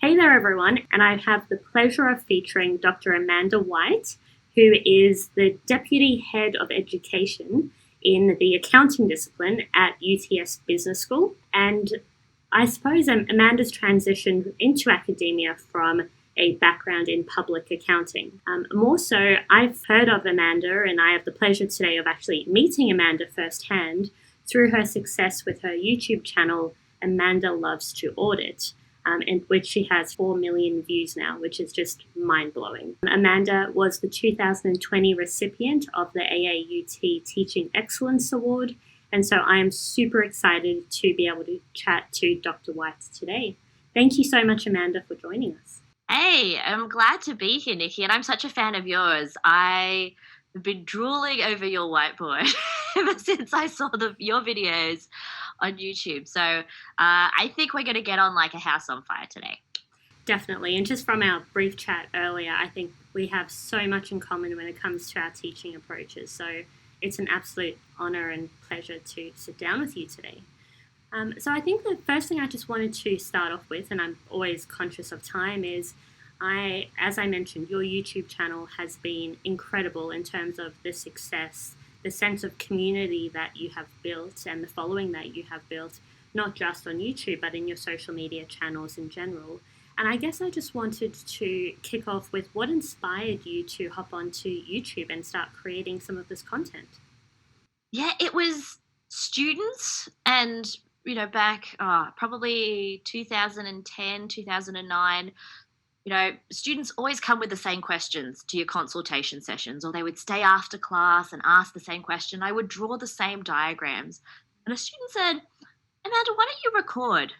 Hey there, everyone, and I have the pleasure of featuring Dr. Amanda White, who is the Deputy Head of Education in the accounting discipline at UTS Business School. And I suppose Amanda's transitioned into academia from a background in public accounting. More so, I've heard of Amanda, and I have the pleasure today of actually meeting Amanda firsthand through her success with her YouTube channel, Amanda Loves to Audit. In which she has 4 million views now, which is just mind-blowing. Amanda was the 2020 recipient of the AAUT Teaching Excellence Award, and so I am super excited to be able to chat to Dr. White today. Thank you so much, Amanda, for joining us. Hey, I'm glad to be here, Nikki, and I'm such a fan of yours. I have been drooling over your whiteboard ever since I saw your videos on YouTube. So I think we're going to get on like a house on fire today. Definitely. And just from our brief chat earlier, I think we have so much in common when it comes to our teaching approaches. So it's an absolute honor and pleasure to sit down with you today. So I think the first thing I just wanted to start off with, and I'm always conscious of time, is as I mentioned, your YouTube channel has been incredible in terms of the success, the sense of community that you have built and the following that you have built, not just on YouTube, but in your social media channels in general. And I guess I just wanted to kick off with what inspired you to hop onto YouTube and start creating some of this content? Yeah, it was students and, back probably 2010, 2009, students always come with the same questions to your consultation sessions, or they would stay after class and ask the same question. I would draw the same diagrams. And a student said, Amanda, why don't you record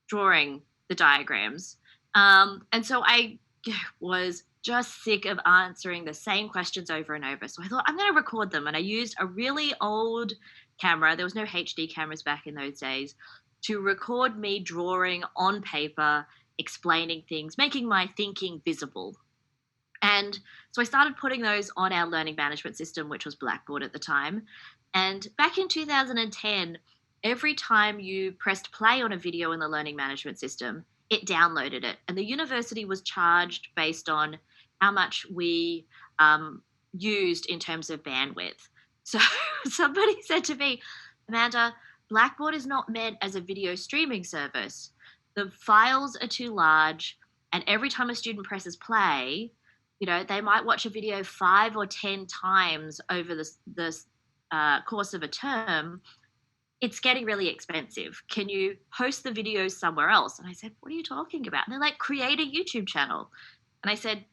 drawing the diagrams? And so I was just sick of answering the same questions over and over. So I thought, I'm going to record them. And I used a really old camera. There was no HD cameras back in those days to record me drawing on paper, explaining things, making my thinking visible. And so I started putting those on our learning management system, which was Blackboard at the time. And back in 2010, every time you pressed play on a video in the learning management system, it downloaded it. And the university was charged based on how much we used in terms of bandwidth. So somebody said to me, Amanda, Blackboard is not meant as a video streaming service. The files are too large, and every time a student presses play, they might watch a video 5 or 10 times over the course of a term. It's getting really expensive. Can you host the videos somewhere else? And I said, what are you talking about? And they're like, create a YouTube channel. And I said,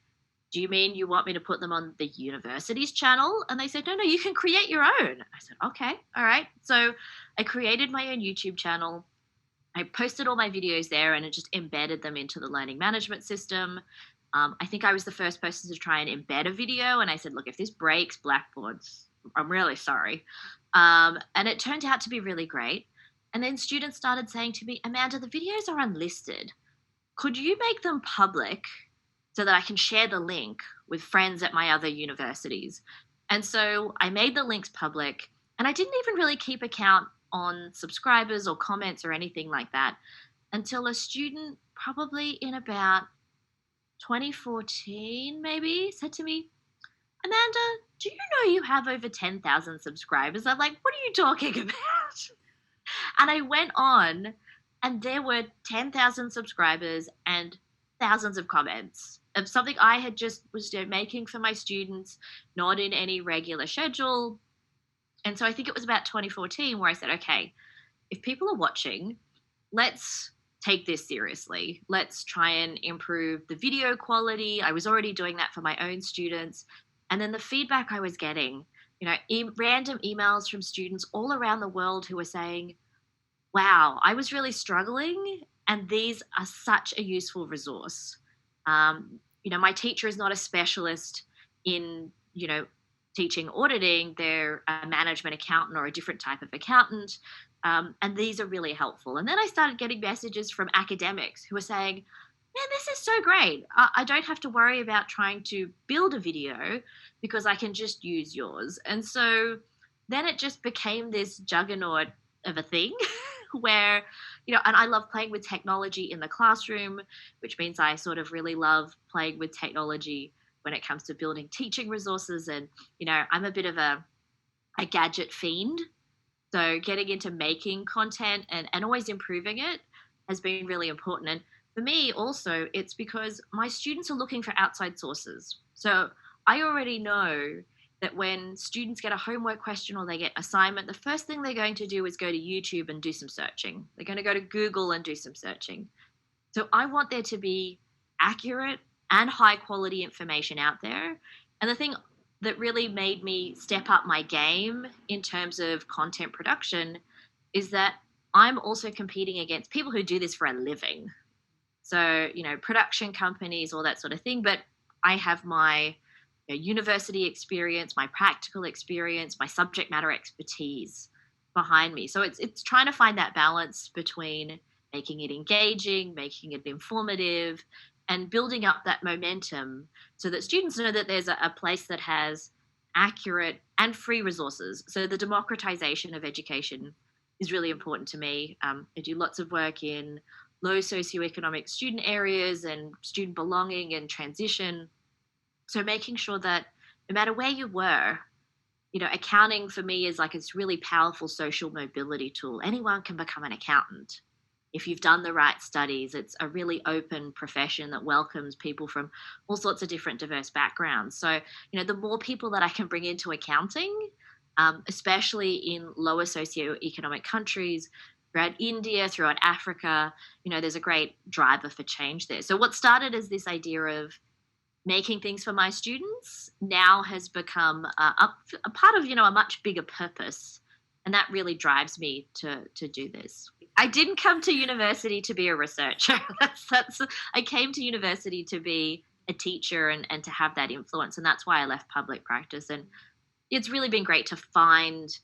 do you mean you want me to put them on the university's channel? And they said, no, you can create your own. I said, okay, all right. So I created my own YouTube channel. I posted all my videos there and it just embedded them into the learning management system. I think I was the first person to try and embed a video. And I said, look, if this breaks Blackboard, I'm really sorry. And it turned out to be really great. And then students started saying to me, Amanda, the videos are unlisted. Could you make them public so that I can share the link with friends at my other universities? And so I made the links public, and I didn't even really keep account on subscribers or comments or anything like that until a student probably in about 2014 maybe said to me, Amanda, do you know you have over 10,000 subscribers? I'm like, what are you talking about? And I went on and there were 10,000 subscribers and thousands of comments of something I had just was making for my students, not in any regular schedule. And so I think it was about 2014 where I said, okay, if people are watching, let's take this seriously. Let's try and improve the video quality. I was already doing that for my own students. And then the feedback I was getting, random emails from students all around the world who were saying, wow, I was really struggling and these are such a useful resource. My teacher is not a specialist in, teaching auditing. They're a management accountant or a different type of accountant. And these are really helpful. And then I started getting messages from academics who were saying, man, this is so great. I don't have to worry about trying to build a video because I can just use yours. And so then it just became this juggernaut of a thing where, and I love playing with technology in the classroom, which means I sort of really love playing with technology when it comes to building teaching resources. And, I'm a bit of a gadget fiend. So getting into making content and always improving it has been really important. And for me also, it's because my students are looking for outside sources. So I already know that when students get a homework question or they get assignment, the first thing they're going to do is go to YouTube and do some searching. They're going to go to Google and do some searching. So I want there to be accurate and high quality information out there. And the thing that really made me step up my game in terms of content production is that I'm also competing against people who do this for a living. So, production companies, all that sort of thing. But I have my university experience, my practical experience, my subject matter expertise behind me. So it's trying to find that balance between making it engaging, making it informative, and building up that momentum so that students know that there's a place that has accurate and free resources. So the democratization of education is really important to me. I do lots of work in low socioeconomic student areas and student belonging and transition. So making sure that no matter where you were, accounting for me is like this really powerful social mobility tool. Anyone can become an accountant if you've done the right studies. It's a really open profession that welcomes people from all sorts of different diverse backgrounds. So, the more people that I can bring into accounting, especially in lower socioeconomic countries, throughout India, throughout Africa, there's a great driver for change there. So what started as this idea of making things for my students now has become a part of, a much bigger purpose. And that really drives me to do this. I didn't come to university to be a researcher. I came to university to be a teacher and to have that influence. And that's why I left public practice. And it's really been great to find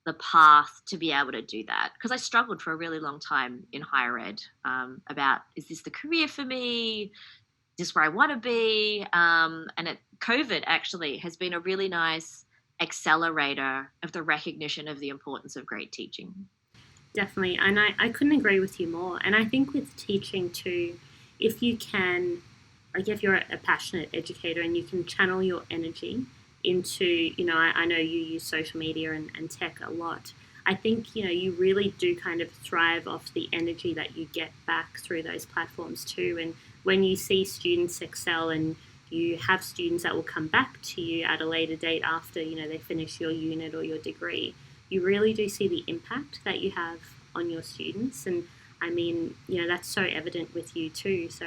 the path to be able to do that, because I struggled for a really long time in higher ed about, is this the career for me? Is this where I want to be? COVID actually has been a really nice accelerator of the recognition of the importance of great teaching. Definitely. And I couldn't agree with you more. And I think with teaching too, if you can, like if you're a passionate educator and you can channel your energy into, I know you use social media and tech a lot. I think, you really do kind of thrive off the energy that you get back through those platforms too. And when you see students excel and you have students that will come back to you at a later date after, they finish your unit or your degree, you really do see the impact that you have on your students. And I mean, that's so evident with you too. So,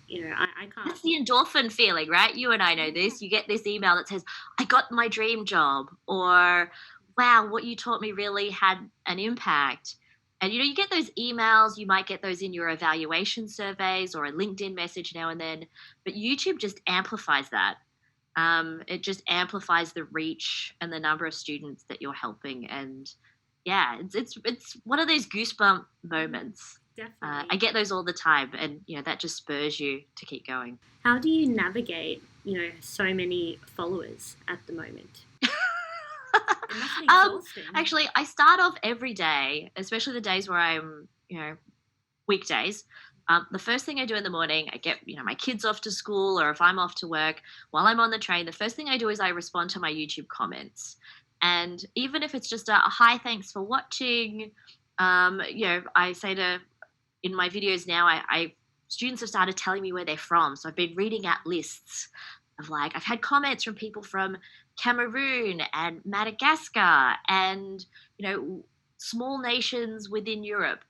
I can't. That's the endorphin feeling, right? You and I know this. You get this email that says, I got my dream job, or wow, what you taught me really had an impact. And, you get those emails, you might get those in your evaluation surveys or a LinkedIn message now and then, but YouTube just amplifies that. It just amplifies the reach and the number of students that you're helping. And yeah, it's one of those goosebump moments. Definitely. I get those all the time, and that just spurs you to keep going. How do you navigate, so many followers at the moment? It must be exhausting. Actually, I start off every day, especially the days where I'm, weekdays. The first thing I do in the morning, I get, my kids off to school, or if I'm off to work, while I'm on the train, the first thing I do is I respond to my YouTube comments. And even if it's just a hi, thanks for watching, I say in my videos now, students have started telling me where they're from. So I've been reading out lists of I've had comments from people from Cameroon and Madagascar and, small nations within Europe.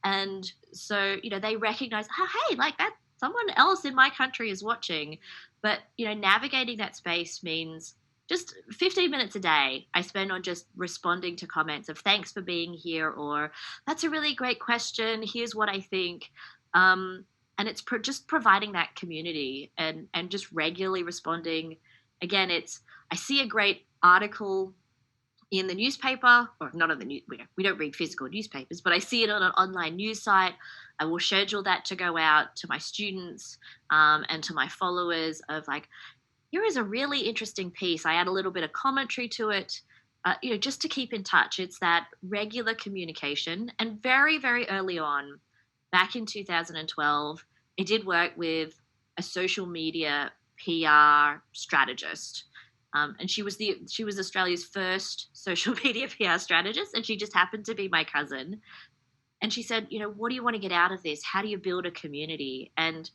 And so, they recognize, oh, hey, that someone else in my country is watching. But, navigating that space means just 15 minutes a day I spend on just responding to comments of thanks for being here, or that's a really great question, here's what I think. And it's just providing that community and just regularly responding. Again, I see a great article in the newspaper, or not on the news, we don't read physical newspapers, but I see it on an online news site. I will schedule that to go out to my students and to my followers of here is a really interesting piece. I add a little bit of commentary to it. just to keep in touch. It's that regular communication. And very, very early on, back in 2012, I did work with a social media PR strategist. And she was Australia's first social media PR strategist, and she just happened to be my cousin. And she said, what do you want to get out of this? How do you build a community? And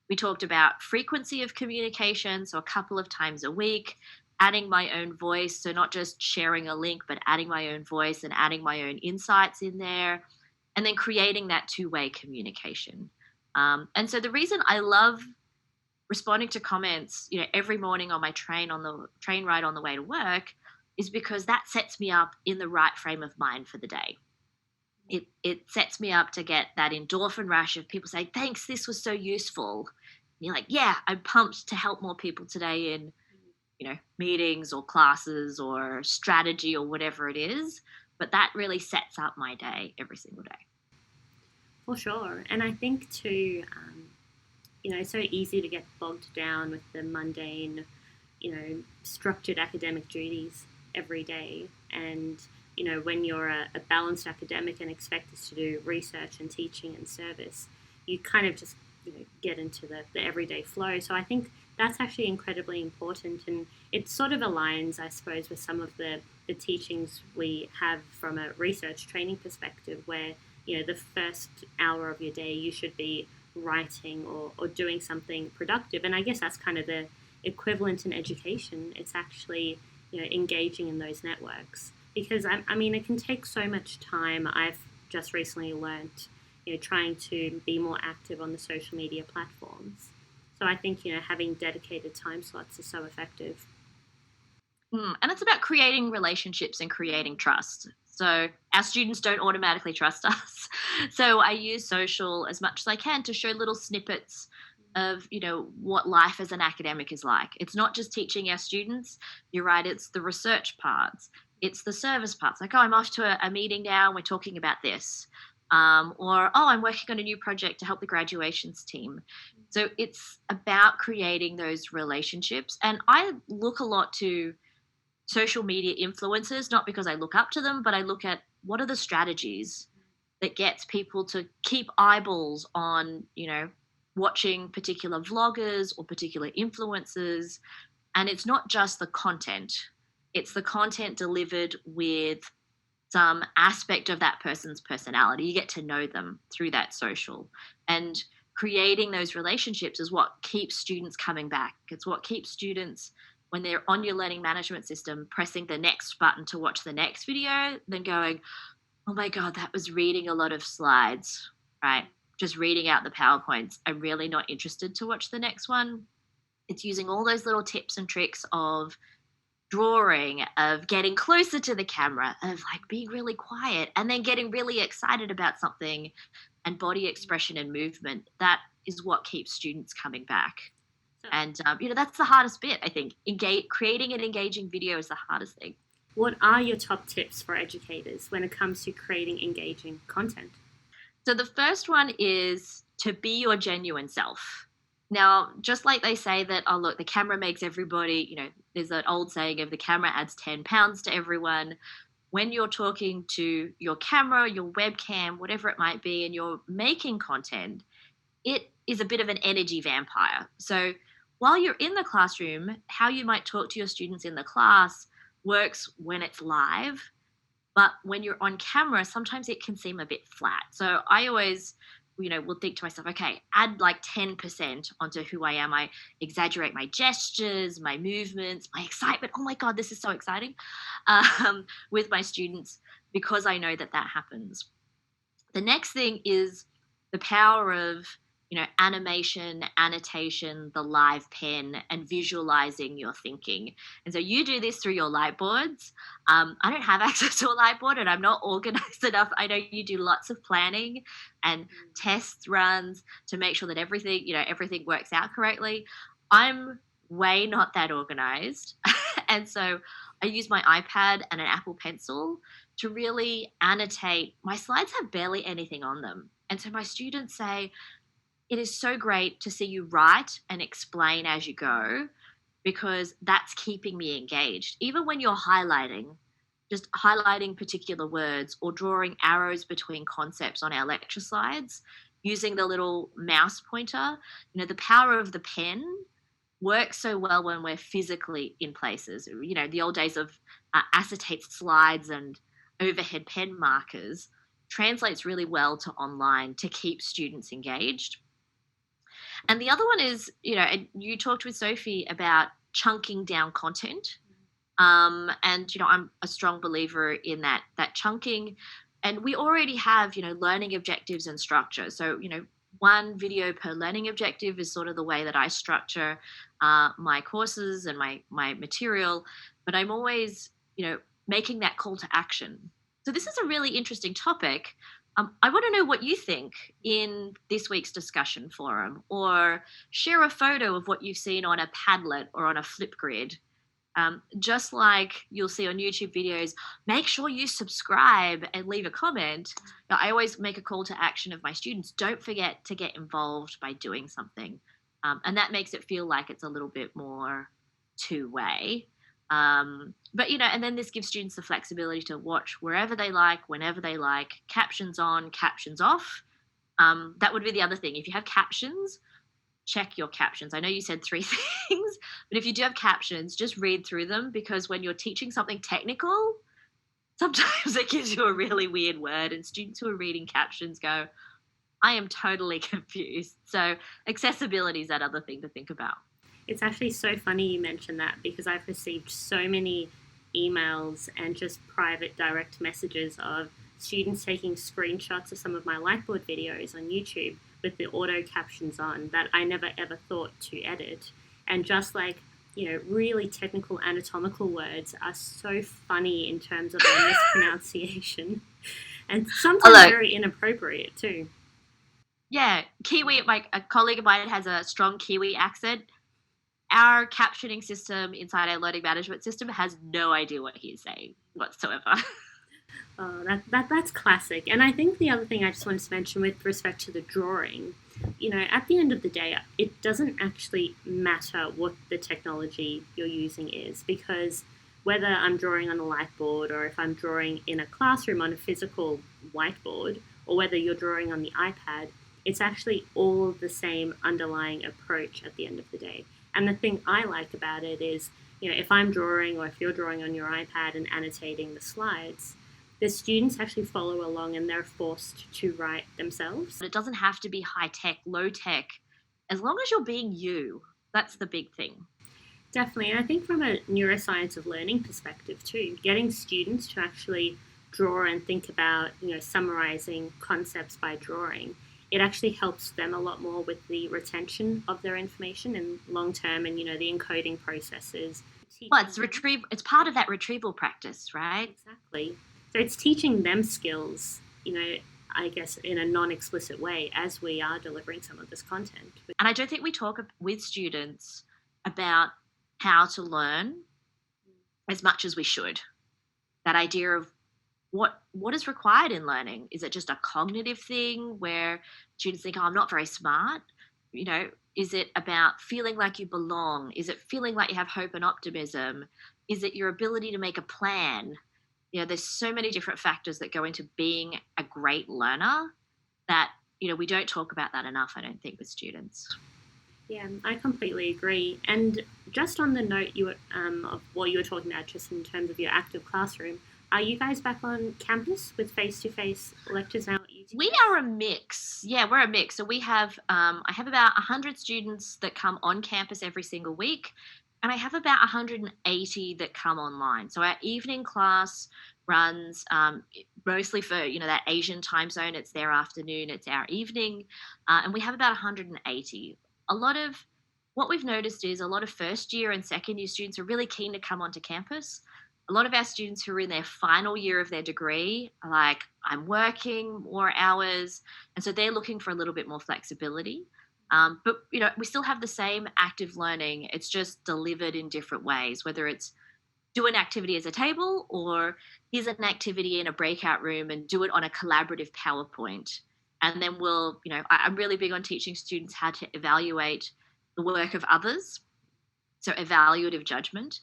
we talked about frequency of communication, so a couple of times a week, adding my own voice, so not just sharing a link, but adding my own voice and adding my own insights in there, and then creating that two-way communication. And so the reason I love responding to comments, every morning on the train ride on the way to work, is because that sets me up in the right frame of mind for the day. It sets me up to get that endorphin rush of people saying, thanks, this was so useful. And you're like, yeah, I'm pumped to help more people today in, meetings or classes or strategy or whatever it is. But that really sets up my day every single day. For sure. And I think too, it's so easy to get bogged down with the mundane, structured academic duties every day. And when you're a balanced academic and expected to do research and teaching and service, you kind of just get into the everyday flow. So I think that's actually incredibly important, and it sort of aligns, I suppose, with some of the teachings we have from a research training perspective, where the first hour of your day you should be writing or doing something productive. And I guess that's kind of the equivalent in education. It's actually engaging in those networks. Because, it can take so much time. I've just recently learnt, trying to be more active on the social media platforms. So I think, having dedicated time slots is so effective. And it's about creating relationships and creating trust. So our students don't automatically trust us. So I use social as much as I can to show little snippets of, what life as an academic is like. It's not just teaching our students. You're right, it's the research parts. It's the service parts, like, I'm off to a meeting now and we're talking about this. Or, I'm working on a new project to help the graduations team. So it's about creating those relationships. And I look a lot to social media influencers, not because I look up to them, but I look at what are the strategies that gets people to keep eyeballs on, watching particular vloggers or particular influencers. And it's not just the content. It's the content delivered with some aspect of that person's personality. You get to know them through that social. And creating those relationships is what keeps students coming back. It's what keeps students, when they're on your learning management system, pressing the next button to watch the next video, then going, oh my God, that was reading a lot of slides, right? Just reading out the PowerPoints. I'm really not interested to watch the next one. It's using all those little tips and tricks of drawing, of getting closer to the camera, of being really quiet and then getting really excited about something, and body expression and movement. That is what keeps students coming back. And, that's the hardest bit, I think. Creating an engaging video is the hardest thing. What are your top tips for educators when it comes to creating engaging content? So the first one is to be your genuine self. Now, just like they say that, the camera makes everybody, there's that old saying of the camera adds 10 pounds to everyone. When you're talking to your camera, your webcam, whatever it might be, and you're making content, it is a bit of an energy vampire. So while you're in the classroom, how you might talk to your students in the class works when it's live. But when you're on camera, sometimes it can seem a bit flat. So I always will think to myself, okay, add 10% onto who I am. I exaggerate my gestures, my movements, my excitement. Oh my God, this is so exciting with my students, because I know that happens. The next thing is the power of, animation, annotation, the live pen, and visualizing your thinking. And so you do this through your light boards. I don't have access to a light board and I'm not organized enough. I know you do lots of planning and test runs to make sure that everything works out correctly. I'm way not that organized. And so I use my iPad and an Apple Pencil to really annotate. My slides have barely anything on them. And so my students say, it is so great to see you write and explain as you go, because that's keeping me engaged. Even when you're highlighting, just highlighting particular words or drawing arrows between concepts on our lecture slides using the little mouse pointer. The power of the pen works so well when we're physically in places. The old days of acetate slides and overhead pen markers translates really well to online to keep students engaged. And the other one is, you talked with Sophie about chunking down content. And, I'm a strong believer in that chunking. And we already have, learning objectives and structure. So, one video per learning objective is sort of the way that I structure my courses and my material. But I'm always, making that call to action. So this is a really interesting topic. I want to know what you think in this week's discussion forum, or share a photo of what you've seen on a Padlet or on a Flipgrid. Just like you'll see on YouTube videos, make sure you subscribe and leave a comment. I always make a call to action of my students. Don't forget to get involved by doing something. And that makes it feel like it's a little bit more two-way. But, and then this gives students the flexibility to watch wherever they like, whenever they like, captions on, captions off. That would be the other thing. If you have captions, check your captions. I know you said 3 things, but if you do have captions, just read through them, because when you're teaching something technical, sometimes it gives you a really weird word, and students who are reading captions go, I am totally confused. So accessibility is that other thing to think about. It's actually so funny you mentioned that, because I've received so many emails and just private direct messages of students taking screenshots of some of my Lightboard videos on YouTube with the auto captions on that I never ever thought to edit. And just like, really technical anatomical words are so funny in terms of their mispronunciation, and sometimes very inappropriate too. Yeah, Kiwi, a colleague of mine has a strong Kiwi accent. Our captioning system inside our learning management system has no idea what he's saying whatsoever. Oh, that's classic. And I think the other thing I just wanted to mention with respect to the drawing, at the end of the day, it doesn't actually matter what the technology you're using is, because whether I'm drawing on a Lightboard or if I'm drawing in a classroom on a physical whiteboard, or whether you're drawing on the iPad, it's actually all the same underlying approach at the end of the day. And the thing I like about it is, if I'm drawing or if you're drawing on your iPad and annotating the slides, the students actually follow along and they're forced to write themselves. It doesn't have to be high tech, low tech, as long as you're being you. That's the big thing. Definitely. And I think from a neuroscience of learning perspective too, getting students to actually draw and think about, summarizing concepts by drawing, it actually helps them a lot more with the retention of their information and long term, and the encoding processes. Well, it's part of that retrieval practice, right? Exactly. So it's teaching them skills, I guess in a non-explicit way as we are delivering some of this content. And I don't think we talk with students about how to learn as much as we should. That idea of what is required in learning. Is it just a cognitive thing where students think, I'm not very smart? Is it about feeling like you belong? Is it feeling like you have hope and optimism? Is it your ability to make a plan? There's so many different factors that go into being a great learner that, we don't talk about that enough, I don't think, with students. Yeah, I completely agree. And just on the note of what you were talking about, just in terms of your active classroom, are you guys back on campus with face-to-face lectures now at UTS? We are a mix. Yeah, we're a mix. So we have, I have about 100 students that come on campus every single week, and I have about 180 that come online. So our evening class runs mostly for, that Asian time zone. It's their afternoon, it's our evening, and we have about 180. A lot of what we've noticed is a lot of first year and second year students are really keen to come onto campus. A lot of our students who are in their final year of their degree are like, I'm working more hours. And so they're looking for a little bit more flexibility. But, we still have the same active learning. It's just delivered in different ways, whether it's do an activity as a table or here's an activity in a breakout room and do it on a collaborative PowerPoint. And then I'm really big on teaching students how to evaluate the work of others. So evaluative judgment.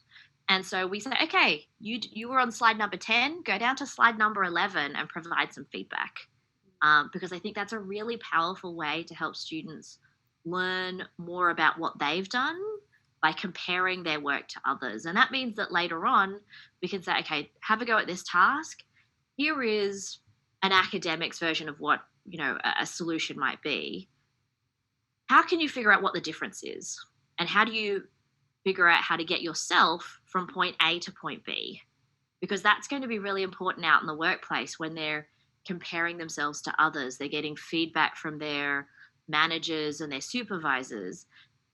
And so we say, okay, you were on slide number 10, go down to slide number 11 and provide some feedback. Because I think that's a really powerful way to help students learn more about what they've done by comparing their work to others. And that means that later on, we can say, okay, have a go at this task. Here is an academics version of what, a solution might be. How can you figure out what the difference is? And how do you figure out how to get yourself from point A to point B? Because that's going to be really important out in the workplace when they're comparing themselves to others. They're getting feedback from their managers and their supervisors.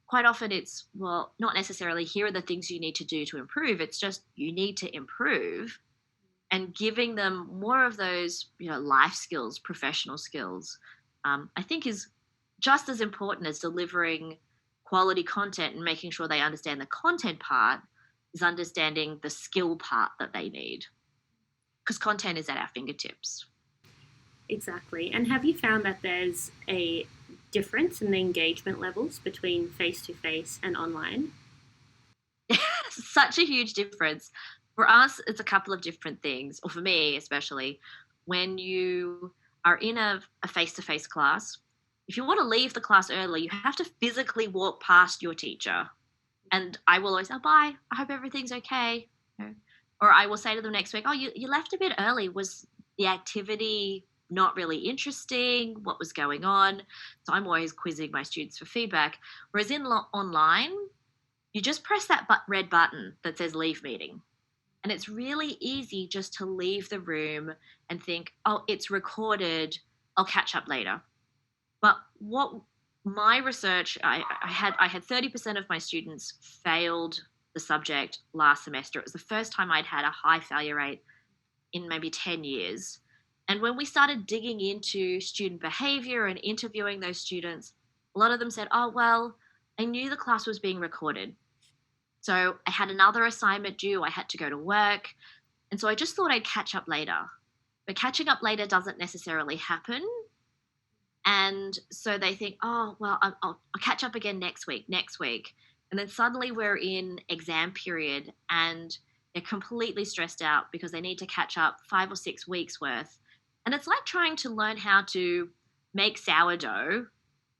Quite often it's, well, not necessarily here are the things you need to do to improve. It's just you need to improve, and giving them more of those, life skills, professional skills, I think is just as important as delivering quality content and making sure they understand the content part is understanding the skill part that they need. Because content is at our fingertips. Exactly. And have you found that there's a difference in the engagement levels between face-to-face and online? Such a huge difference. For us, it's a couple of different things, or for me especially, when you are in a face-to-face class, if you want to leave the class early, you have to physically walk past your teacher. And I will always say, oh, bye, I hope everything's okay. Or I will say to them next week, oh, you left a bit early. Was the activity not really interesting? What was going on? So I'm always quizzing my students for feedback. Whereas online, you just press that red button that says leave meeting. And it's really easy just to leave the room and think, oh, it's recorded, I'll catch up later. But what my research, I had 30% of my students failed the subject last semester. It was the first time I'd had a high failure rate in maybe 10 years. And when we started digging into student behavior and interviewing those students, a lot of them said, oh, well, I knew the class was being recorded. So I had another assignment due. I had to go to work. And so I just thought I'd catch up later. But catching up later doesn't necessarily happen. And so they think, oh, well, I'll catch up again next week. And then suddenly we're in exam period and they're completely stressed out because they need to catch up 5 or 6 weeks worth. And it's like trying to learn how to make sourdough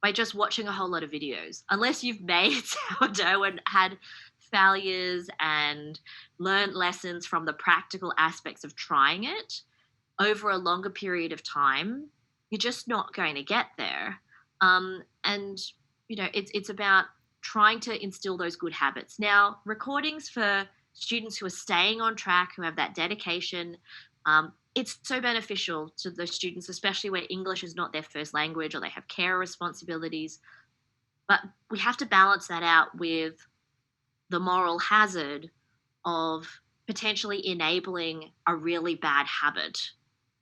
by just watching a whole lot of videos. Unless you've made sourdough and had failures and learned lessons from the practical aspects of trying it over a longer period of time, you're just not going to get there. It's about trying to instill those good habits. Now, recordings for students who are staying on track, who have that dedication, it's so beneficial to those students, especially where English is not their first language or they have care responsibilities. But we have to balance that out with the moral hazard of potentially enabling a really bad habit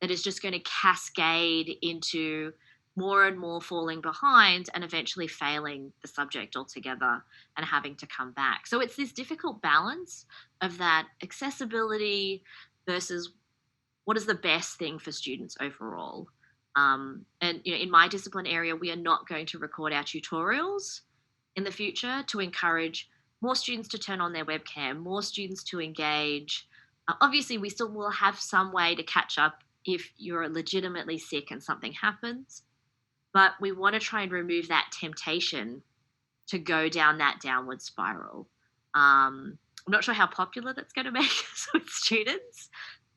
that is just going to cascade into more and more falling behind and eventually failing the subject altogether and having to come back. So it's this difficult balance of that accessibility versus what is the best thing for students overall. In my discipline area, we are not going to record our tutorials in the future to encourage more students to turn on their webcam, more students to engage. Obviously, we still will have some way to catch up if you're legitimately sick and something happens. But we want to try and remove that temptation to go down that downward spiral. I'm not sure how popular that's going to make us with students.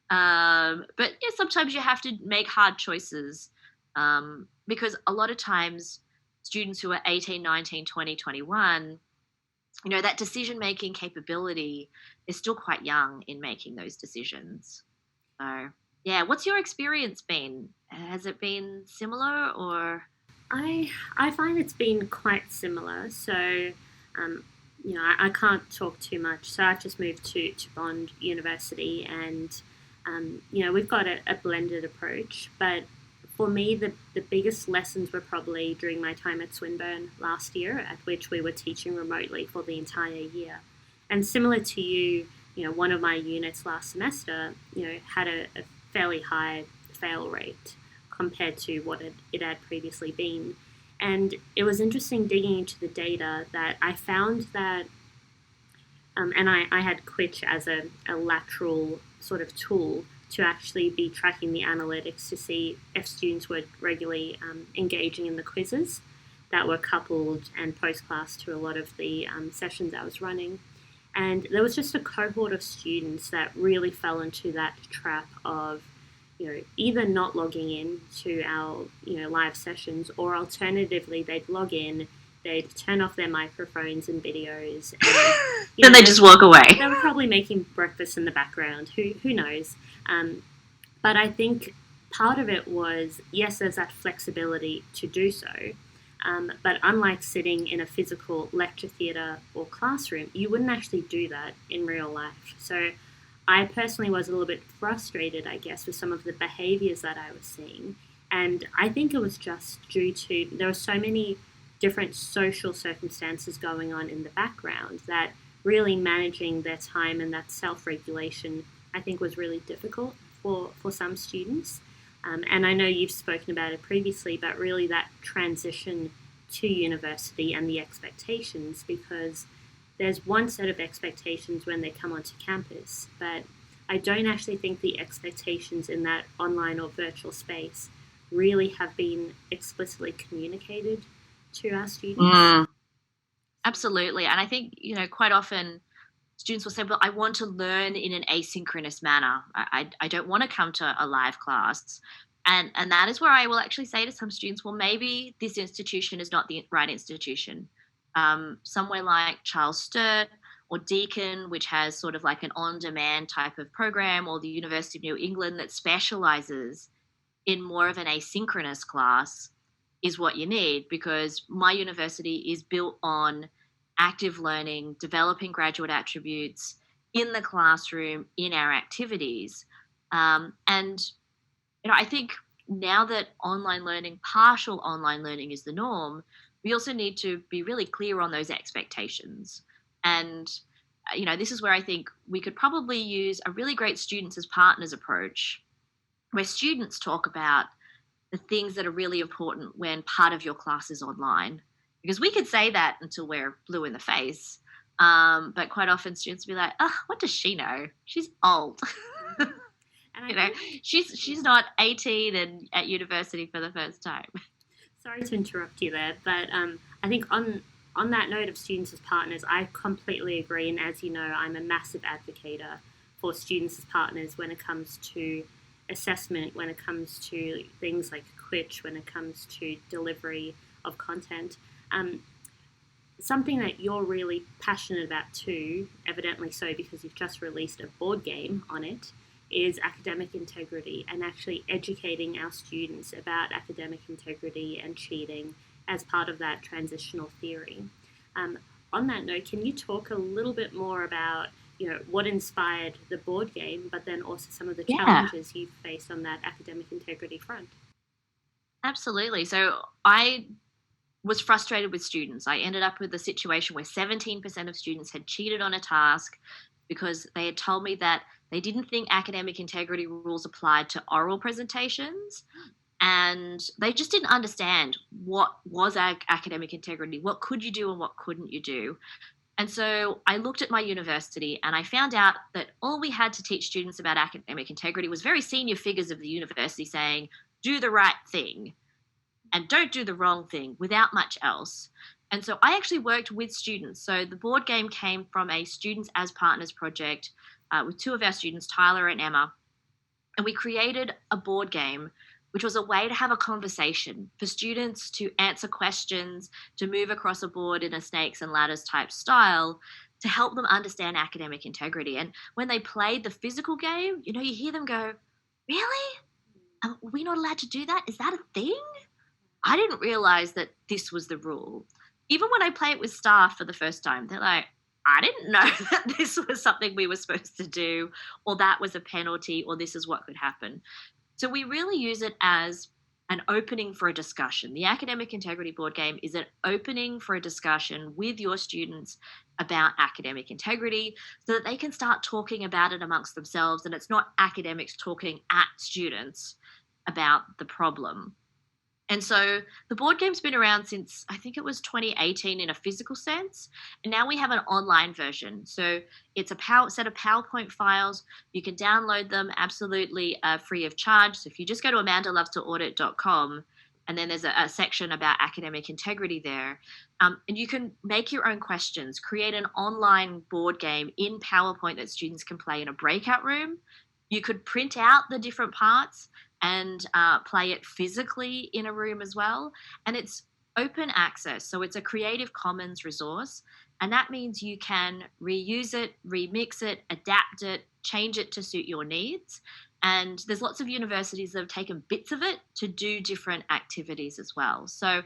But yeah, sometimes you have to make hard choices because a lot of times students who are 18, 19, 20, 21, that decision-making capability is still quite young in making those decisions. So, yeah, what's your experience been? Has it been similar or? I find it's been quite similar. So, I can't talk too much. So I've just moved to Bond University and, we've got a blended approach. But for me, the biggest lessons were probably during my time at Swinburne last year, at which we were teaching remotely for the entire year. And similar to you, one of my units last semester, had a fairly high fail rate compared to what it had previously been. And it was interesting digging into the data that I found that And I had Quitch as a lateral sort of tool to actually be tracking the analytics to see if students were regularly engaging in the quizzes that were coupled and post-class to a lot of the sessions I was running. And there was just a cohort of students that really fell into that trap of, either not logging in to our, live sessions, or alternatively they'd log in, they'd turn off their microphones and videos, and then they just walk away. They were probably making breakfast in the background. Who knows? But I think part of it was, yes, there's that flexibility to do so. But unlike sitting in a physical lecture theatre or classroom, you wouldn't actually do that in real life. So I personally was a little bit frustrated, I guess, with some of the behaviours that I was seeing. And I think it was just due to, there were so many different social circumstances going on in the background that really managing their time and that self-regulation, I think, was really difficult for some students. And I know you've spoken about it previously, but really that transition to university and the expectations, because there's one set of expectations when they come onto campus, but I don't actually think the expectations in that online or virtual space really have been explicitly communicated to our students. Absolutely. And I think, quite often students will say, well, I want to learn in an asynchronous manner. I don't want to come to a live class. And that is where I will actually say to some students, well, maybe this institution is not the right institution. Somewhere like Charles Sturt or Deakin, which has sort of like an on-demand type of program, or the University of New England that specializes in more of an asynchronous class, is what you need, because my university is built on active learning, developing graduate attributes in the classroom, in our activities. And I think now that online learning, partial online learning, is the norm, we also need to be really clear on those expectations. And, this is where I think we could probably use a really great students as partners approach, where students talk about the things that are really important when part of your class is online. Because we could say that until we're blue in the face. But quite often students will be like, oh, what does she know? She's old. And she's not 18 and at university for the first time. Sorry to interrupt you there, but I think on that note of students as partners, I completely agree. And as you know, I'm a massive advocate for students as partners when it comes to assessment, when it comes to things like Quitch, when it comes to delivery of content. Something that you're really passionate about too, evidently so because you've just released a board game on it, is academic integrity, and actually educating our students about academic integrity and cheating as part of that transitional theory. On that note, can you talk a little bit more about what inspired the board game, but then also some of the challenges you've faced on that academic integrity front? Absolutely. So I was frustrated with students. I ended up with a situation where 17% of students had cheated on a task because they had told me that they didn't think academic integrity rules applied to oral presentations, and they just didn't understand what was academic integrity, what could you do and what couldn't you do. And so I looked at my university and I found out that all we had to teach students about academic integrity was very senior figures of the university saying, do the right thing and don't do the wrong thing, without much else. And so I actually worked with students. So the board game came from a Students as Partners project with two of our students, Tyler and Emma. And we created a board game, which was a way to have a conversation for students to answer questions, to move across a board in a snakes and ladders type style, to help them understand academic integrity. And when they played the physical game, you hear them go, really? Are we not allowed to do that? Is that a thing? I didn't realize that this was the rule. Even when I play it with staff for the first time, they're like, I didn't know that this was something we were supposed to do, or that was a penalty, or this is what could happen. So we really use it as an opening for a discussion. The academic integrity board game is an opening for a discussion with your students about academic integrity so that they can start talking about it amongst themselves, and it's not academics talking at students about the problem. And so the board game's been around since I think it was 2018 in a physical sense. And now we have an online version. So it's a set of PowerPoint files. You can download them absolutely free of charge. So if you just go to amandalovetoaudit.com, and then there's a section about academic integrity there. And you can make your own questions, create an online board game in PowerPoint that students can play in a breakout room. You could print out the different parts and play it physically in a room as well. And it's open access. So it's a Creative Commons resource. And that means you can reuse it, remix it, adapt it, change it to suit your needs. And there's lots of universities that have taken bits of it to do different activities as well. So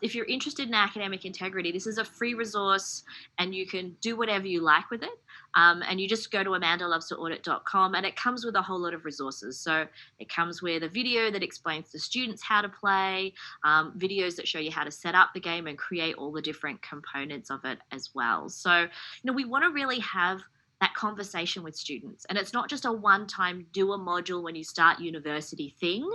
if you're interested in academic integrity, this is a free resource and you can do whatever you like with it. And you just go to amandalovetoaudit.com and it comes with a whole lot of resources. So it comes with a video that explains to students how to play, videos that show you how to set up the game and create all the different components of it as well. So, we want to really have that conversation with students. And it's not just a one-time do a module when you start university thing,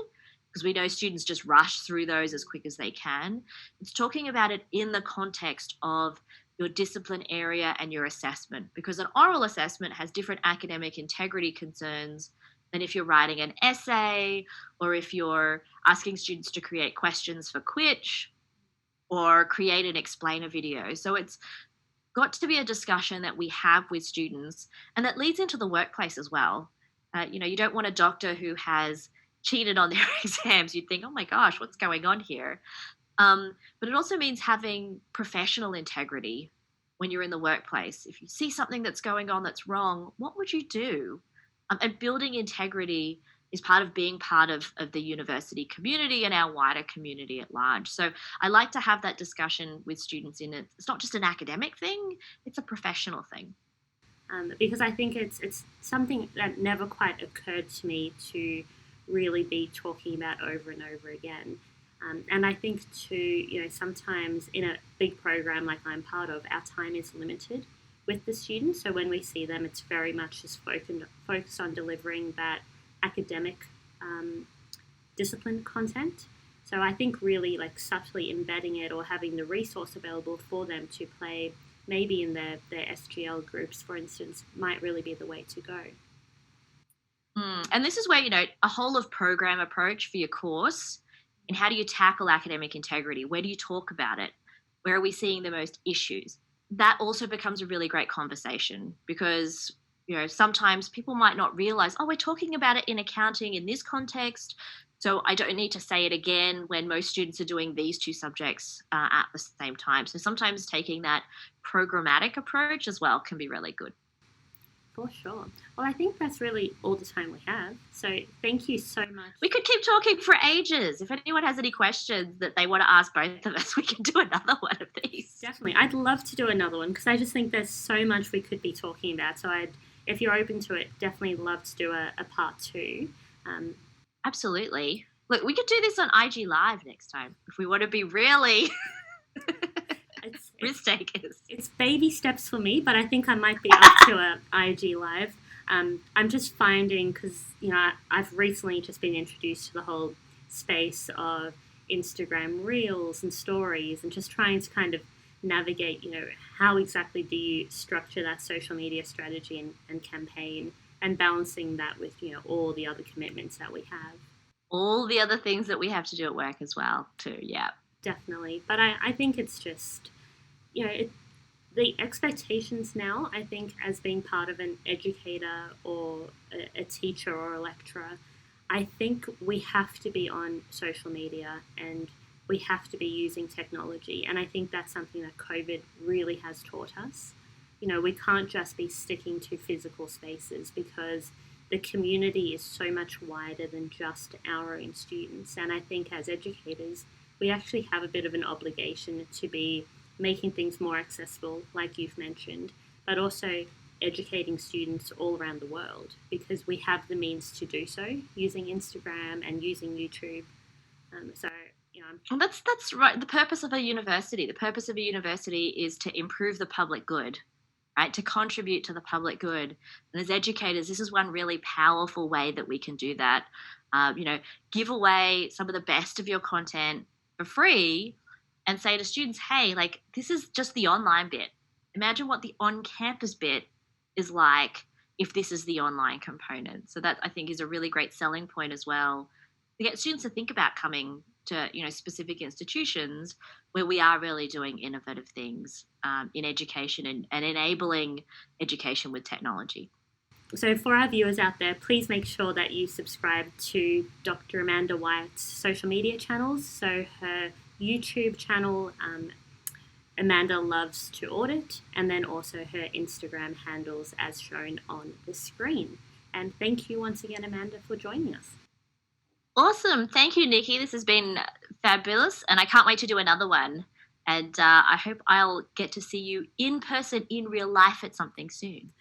because we know students just rush through those as quick as they can. It's talking about it in the context of your discipline area and your assessment, because an oral assessment has different academic integrity concerns than if you're writing an essay or if you're asking students to create questions for Quitch or create and explain a video. So it's got to be a discussion that we have with students, and that leads into the workplace as well. You don't want a doctor who has cheated on their exams. You'd think, oh my gosh, what's going on here? But it also means having professional integrity when you're in the workplace. If you see something that's going on that's wrong, what would you do? And building integrity is part of being part of the university community and our wider community at large. So I like to have that discussion with students in it. It's not just an academic thing, it's a professional thing. Because I think it's something that never quite occurred to me to really be talking about over and over again. And I think too, sometimes in a big program like I'm part of, our time is limited with the students. So when we see them, it's very much just focused on delivering that academic discipline content. So I think really subtly embedding it or having the resource available for them to play maybe in their SGL groups, for instance, might really be the way to go. And this is where, a whole of program approach for your course, and how do you tackle academic integrity? Where do you talk about it? Where are we seeing the most issues? That also becomes a really great conversation, because sometimes people might not realize, we're talking about it in accounting in this context, so I don't need to say it again when most students are doing these two subjects at the same time. So sometimes taking that programmatic approach as well can be really good. For sure. Well, I think that's really all the time we have. So thank you so much. We could keep talking for ages. If anyone has any questions that they want to ask both of us, we can do another one of these. Definitely. I'd love to do another one, because I just think there's so much we could be talking about. So if you're open to it, definitely love to do a part 2. Absolutely. Look, we could do this on IG Live next time if we want to be really risk takers. It's baby steps for me, but I think I might be up to a IG Live. I'm just finding, because I've recently just been introduced to the whole space of Instagram Reels and stories, and just trying to kind of navigate, how exactly do you structure that social media strategy and campaign, and balancing that with, all the other commitments that we have. All the other things that we have to do at work as well, too, yeah. Definitely. But I think it's just, the expectations now, I think, as being part of an educator or a teacher or a lecturer, I think we have to be on social media and we have to be using technology. And I think that's something that COVID really has taught us. We can't just be sticking to physical spaces, because the community is so much wider than just our own students. And I think as educators, we actually have a bit of an obligation to be making things more accessible, like you've mentioned, but also educating students all around the world, because we have the means to do so using Instagram and using YouTube. Well, that's right. The purpose of a university is to improve the public good, right? To contribute to the public good. And as educators, this is one really powerful way that we can do that. give away some of the best of your content for free and say to students, hey, like, this is just the online bit. Imagine what the on-campus bit is like if this is the online component. So that, I think, is a really great selling point as well, to get students to think about coming to, specific institutions where we are really doing innovative things in education and enabling education with technology. So for our viewers out there, please make sure that you subscribe to Dr. Amanda White's social media channels. So her YouTube channel, Amanda Loves to Audit, and then also her Instagram handles as shown on the screen. And thank you once again, Amanda, for joining us. Awesome. Thank you, Nikki. This has been fabulous, and I can't wait to do another one. And I hope I'll get to see you in person, in real life at something soon.